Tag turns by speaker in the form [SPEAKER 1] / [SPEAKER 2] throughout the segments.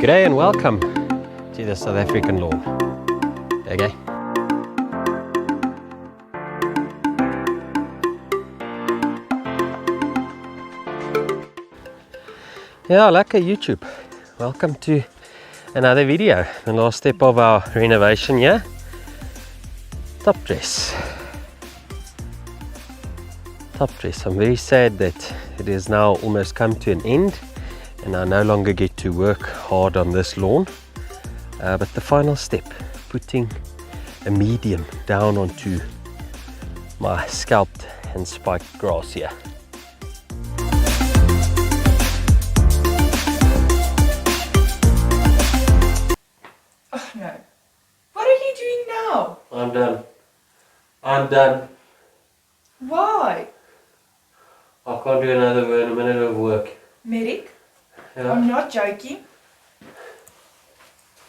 [SPEAKER 1] G'day and welcome to the South African lawn. Okay. Yeah, Lekker YouTube. Welcome to another video. The last step of our renovation here. Top dress. Top dress. I'm very sad that it has now almost come to an end and I no longer get to work hard on this lawn. But the final step, putting a medium down onto my scalped and spiked grass here.
[SPEAKER 2] Oh no. What are you doing now?
[SPEAKER 1] I'm done. I'm done.
[SPEAKER 2] Why?
[SPEAKER 1] I can't do another minute of work.
[SPEAKER 2] Medic,
[SPEAKER 1] Yeah.
[SPEAKER 2] I'm not joking.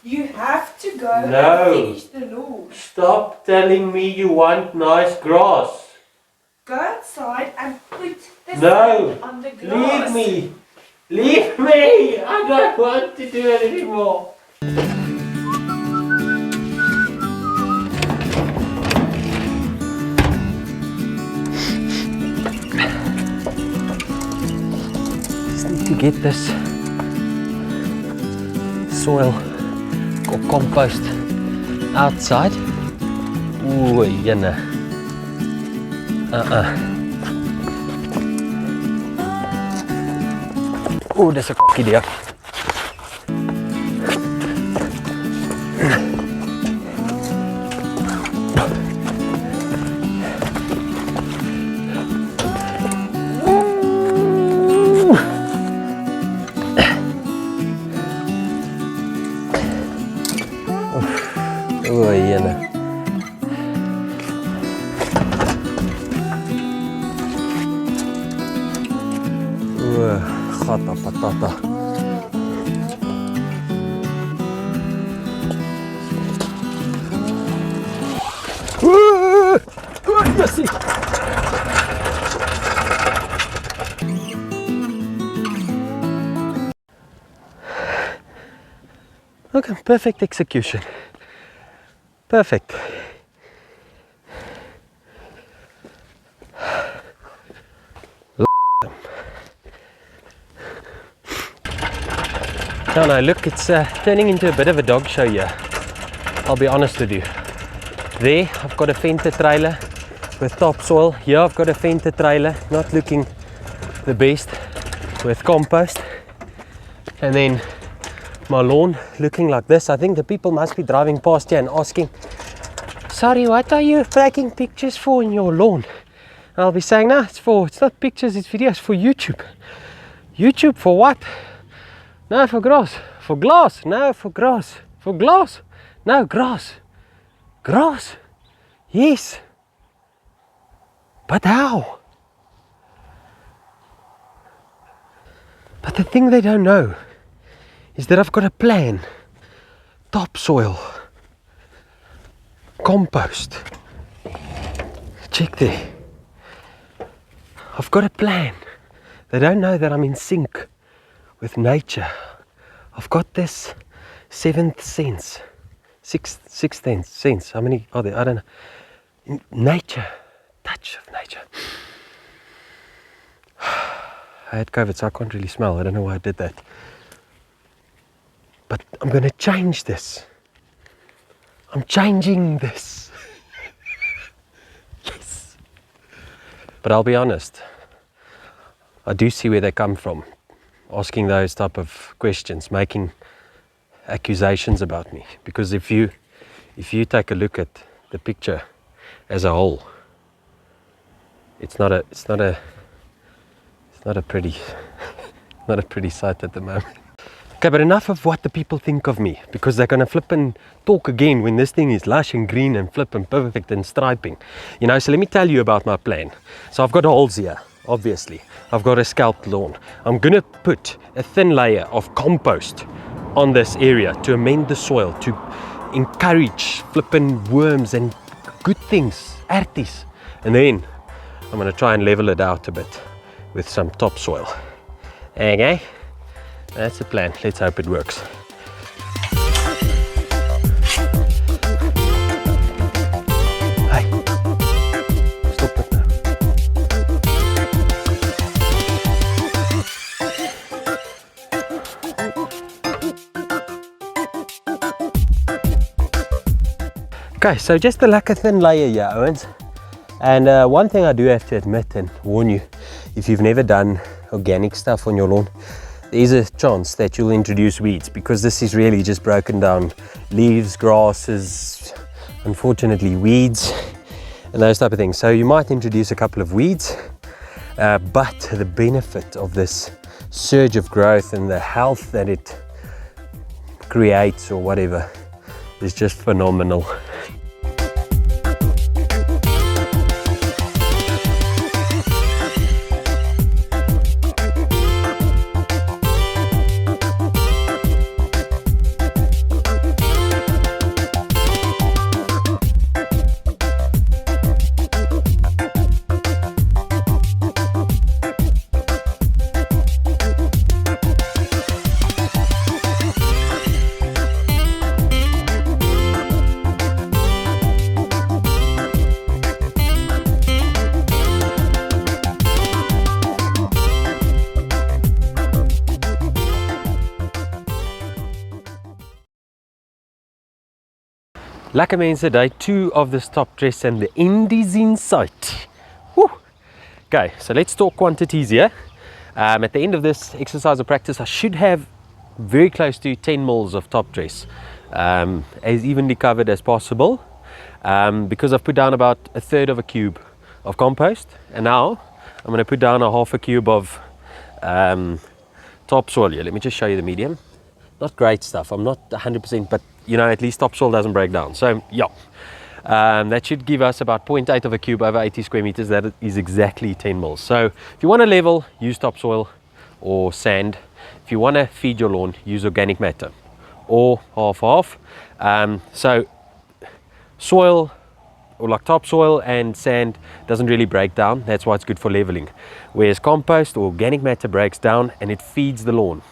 [SPEAKER 2] You have to go
[SPEAKER 1] No.
[SPEAKER 2] and finish the lawn.
[SPEAKER 1] Stop telling me you want nice grass.
[SPEAKER 2] Go outside and put the
[SPEAKER 1] No.
[SPEAKER 2] sand on the grass.
[SPEAKER 1] Leave me. Leave me. I don't want to do it anymore. Just need to get this soil or compost outside. Ooh, jenne. Oeh, dis 'n kokkie daar. Oeh, jenne. Gata patata. Merci. Okay, perfect execution. Perfect. No, look, it's turning into a bit of a dog show here. I'll be honest with you. There, I've got a Fenter trailer with topsoil. Here, I've got a Fenter trailer, not looking the best, with compost. And then my lawn looking like this. I think the people must be driving past here and asking, sorry, what are you taking pictures for in your lawn? And I'll be saying, no, it's not pictures, it's videos for YouTube. YouTube for what? No, for grass. For glass. No, for grass. For glass. No, grass. Grass. Yes. But how? But the thing they don't know is that I've got a plan. Topsoil. Compost. Check there. I've got a plan. They don't know that I'm in sync with nature. I've got this seventh sense, sixth sense. How many are there? I don't know. Nature, touch of nature. I had COVID, so I can't really smell. I don't know why I did that. But I'm going to change this. I'm changing this. Yes. But I'll be honest. I do see where they come from. Asking those type of questions, making accusations about me. Because if you take a look at the picture as a whole, it's not a pretty sight at the moment. Okay, but enough of what the people think of me, because they're gonna flip and talk again when this thing is lush and green and flip and perfect and striping. You know, so let me tell you about my plan. So I've got holes here. Obviously, I've got a scalped lawn. I'm gonna put a thin layer of compost on this area to amend the soil, to encourage flipping worms and good things, arties. And then I'm gonna try and level it out a bit with some topsoil. Okay, that's the plan. Let's hope it works. Okay, so just the Lekker thin layer here, Owens. And one thing I do have to admit and warn you, if you've never done organic stuff on your lawn, there's a chance that you'll introduce weeds, because this is really just broken down leaves, grasses, unfortunately weeds, and those type of things. So you might introduce a couple of weeds, but the benefit of this surge of growth and the health that it creates or whatever is just phenomenal. Lekker mense, day 2 of this top dress and the end is in sight. Woo. Okay, so let's talk quantities here. At the end of this exercise or practice, I should have very close to 10 mils of top dress, as evenly covered as possible, because I've put down about a third of a cube of compost, and now I'm going to put down a half a cube of topsoil here. Let me just show you the medium. Not great stuff, I'm not 100%, but you know, at least topsoil doesn't break down. So yeah, that should give us about 0.8 of a cube over 80 square meters. That is exactly 10 mils. So if you want to level, use topsoil or sand. If you want to feed your lawn, use organic matter or half. So soil, or like topsoil and sand, doesn't really break down. That's why it's good for leveling. Whereas compost or organic matter breaks down and it feeds the lawn.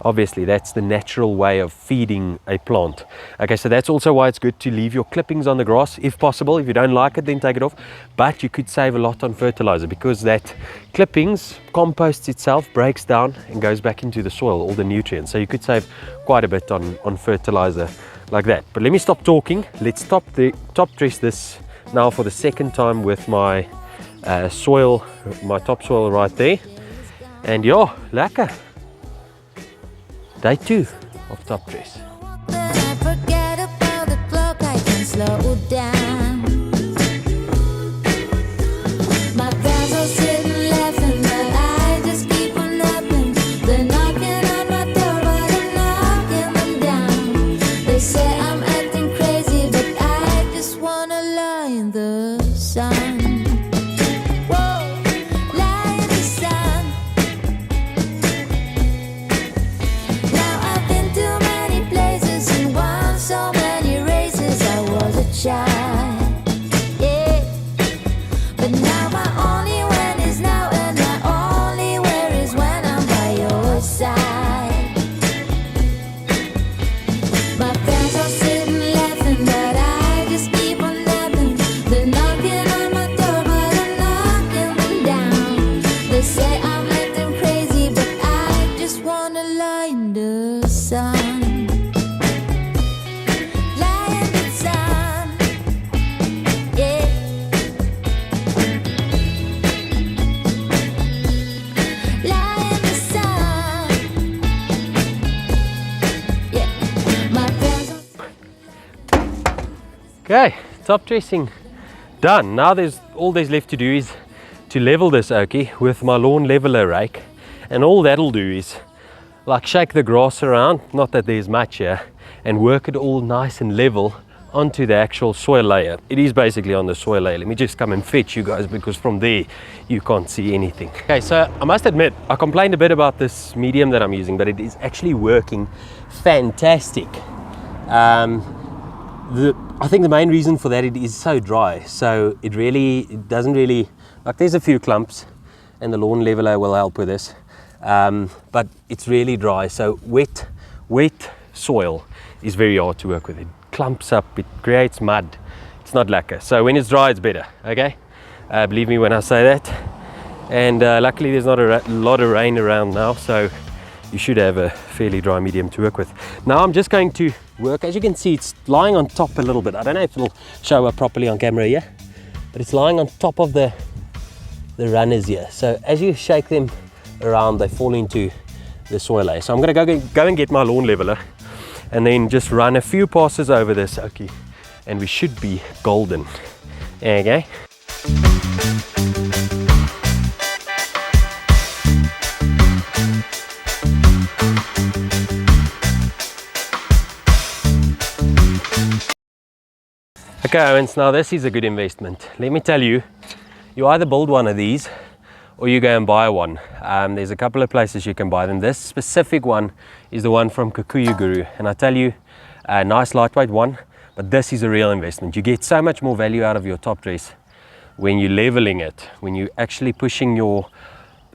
[SPEAKER 1] Obviously, that's the natural way of feeding a plant. Okay, so that's also why it's good to leave your clippings on the grass if possible. If you don't like it, then take it off. But you could save a lot on fertilizer, because that clippings, compost itself, breaks down and goes back into the soil, all the nutrients. So you could save quite a bit on fertilizer like that. But let me stop talking. Let's top dress this now for the second time with my soil, my topsoil right there. And yeah, lekker. Day 2 of top dress.
[SPEAKER 3] I forget about the clock, I can slow down. My friends are sitting laughing, but I just keep on laughing. They're knocking on my door, but I'm knocking them down. They say I'm acting crazy, but I just wanna lie in the sun. Yeah, but now my only when is now, and my only where is when I'm by your side. My friends are sitting laughing, but I just keep on laughing. They're knocking on my door, but I'm knocking them down. They say I'm acting crazy, but I just wanna lie in the sun.
[SPEAKER 1] Okay, top dressing done. Now all there's left to do is to level this oakie with my lawn leveler rake, and all that'll do is like shake the grass around, not that there's much here, and work it all nice and level onto the actual soil layer. It is basically on the soil layer. Let me just come and fetch you guys, because from there you can't see anything. Okay, so I must admit, I complained a bit about this medium that I'm using, but it is actually working fantastic. I think the main reason for that, it is so dry, so it doesn't really, like there's a few clumps and the lawn leveler will help with this, but it's really dry. So wet soil is very hard to work with. It clumps up, it creates mud. It's not lekker. So when it's dry, it's better. Okay, believe me when I say that. And luckily there's not a lot of rain around now, so you should have a fairly dry medium to work with. Now I'm just going to work. As you can see, it's lying on top a little bit. I don't know if it'll show up properly on camera here, but it's lying on top of the runners here. So as you shake them around, they fall into the soil layer. So I'm going to go and get my lawn leveler and then just run a few passes over this, okay, and we should be golden. Okay. Okay, Owens, now this is a good investment. Let me tell you, you either build one of these or you go and buy one. There's a couple of places you can buy them. This specific one is the one from Kikuyu Guru, and I tell you, a nice lightweight one, but this is a real investment. You get so much more value out of your top dress when you're leveling it, when you're actually pushing your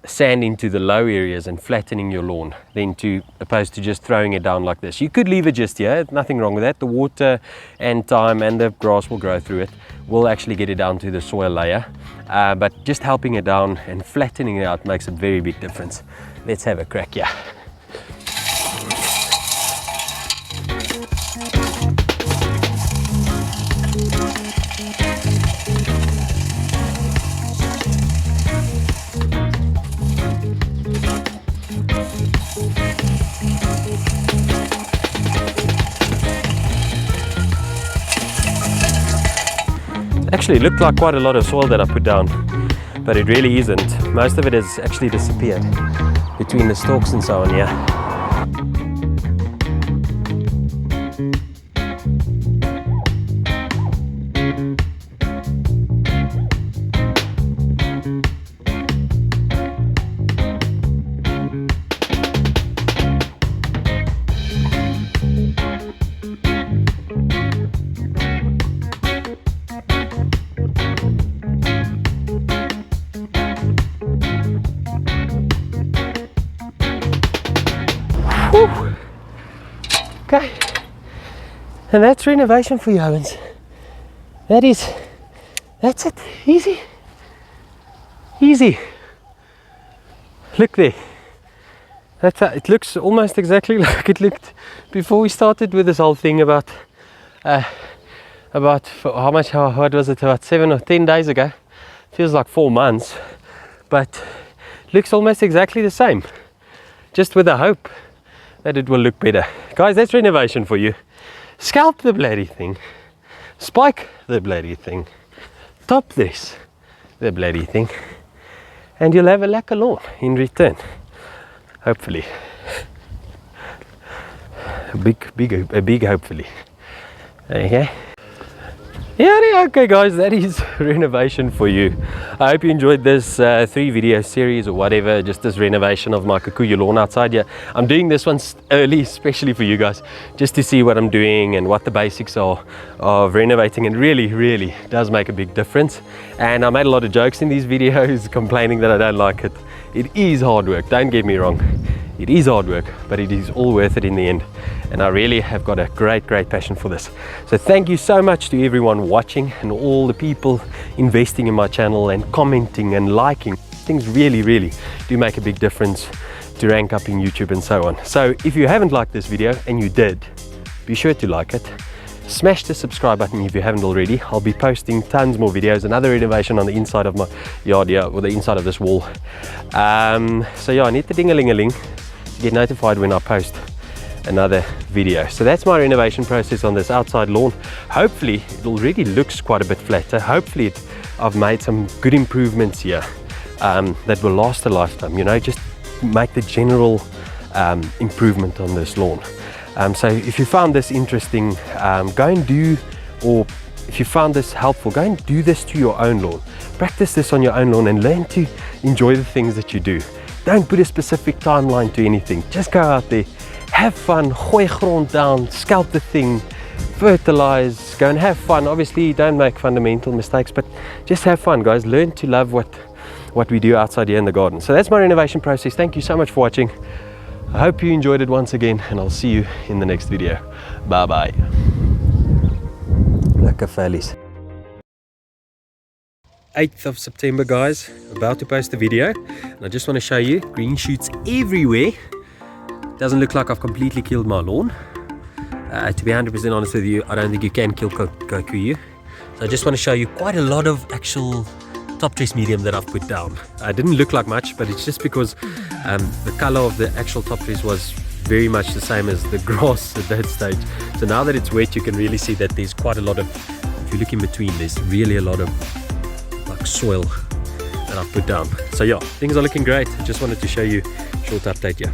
[SPEAKER 1] sand into the low areas and flattening your lawn, than opposed to just throwing it down like this. You could leave it just here, nothing wrong with that. The water and time and the grass will grow through it, will actually get it down to the soil layer, but just helping it down and flattening it out makes a very big difference. Let's have a crack here. Actually, it looked like quite a lot of soil that I put down, but it really isn't. Most of it has actually disappeared between the stalks and so on here. Okay, and that's renovation for you, Owens. That's it, easy. Look there, it looks almost exactly like it looked before we started with this whole thing about how was it, about 7 or 10 days ago. Feels like 4 months, but looks almost exactly the same, just with the hope that it will look better. Guys, that's renovation for you. Scalp the bloody thing, spike the bloody thing, top this the bloody thing, and you'll have a Lekker lawn in return, hopefully. A big hopefully. Okay. Yeah, okay guys, that is renovation for you. I hope you enjoyed this 3 video series or whatever, just this renovation of my Kikuyu lawn outside here. I'm doing this one early, especially for you guys, just to see what I'm doing and what the basics are of renovating, and really does make a big difference. And I made a lot of jokes in these videos complaining that I don't like it. It is hard work, don't get me wrong. It is hard work, but it is all worth it in the end. And I really have got a great passion for this. So thank you so much to everyone watching and all the people investing in my channel and commenting and liking. Things really do make a big difference to rank up in YouTube and so on. So if you haven't liked this video, and you did, be sure to like it. Smash the subscribe button if you haven't already. I'll be posting tons more videos, another renovation on the inside of my yard here, or the inside of this wall. So yeah, I need the ding-a-ling-a-ling to get notified when I post another video. So that's my renovation process on this outside lawn. Hopefully it already looks quite a bit flatter. Hopefully I've made some good improvements here that will last a lifetime, you know, just make the general improvement on this lawn. So if you found this interesting, go and do, or if you found this helpful, go and do this to your own lawn. Practice this on your own lawn and learn to enjoy the things that you do. Don't put a specific timeline to anything. Just go out there, have fun, gooi grond down, scalp the thing, fertilize, go and have fun. Obviously don't make fundamental mistakes, but just have fun, guys. Learn to love what we do outside here in the garden. So that's my renovation process. Thank you so much for watching. I hope you enjoyed it once again, and I'll see you in the next video. Bye bye. Lekker fellies. 8th of September, guys, about to post the video, and I just want to show you green shoots everywhere. Doesn't look like I've completely killed my lawn. To be 100% honest with you, I don't think you can kill Kikuyu. So I just want to show you quite a lot of actual top dress medium that I've put down. It didn't look like much, but it's just because the color of the actual top dress was very much the same as the grass at that stage. So now that it's wet, you can really see that there's quite a lot of, if you look in between, there's really a lot of like soil that I've put down. So yeah, things are looking great. I just wanted to show you a short update here.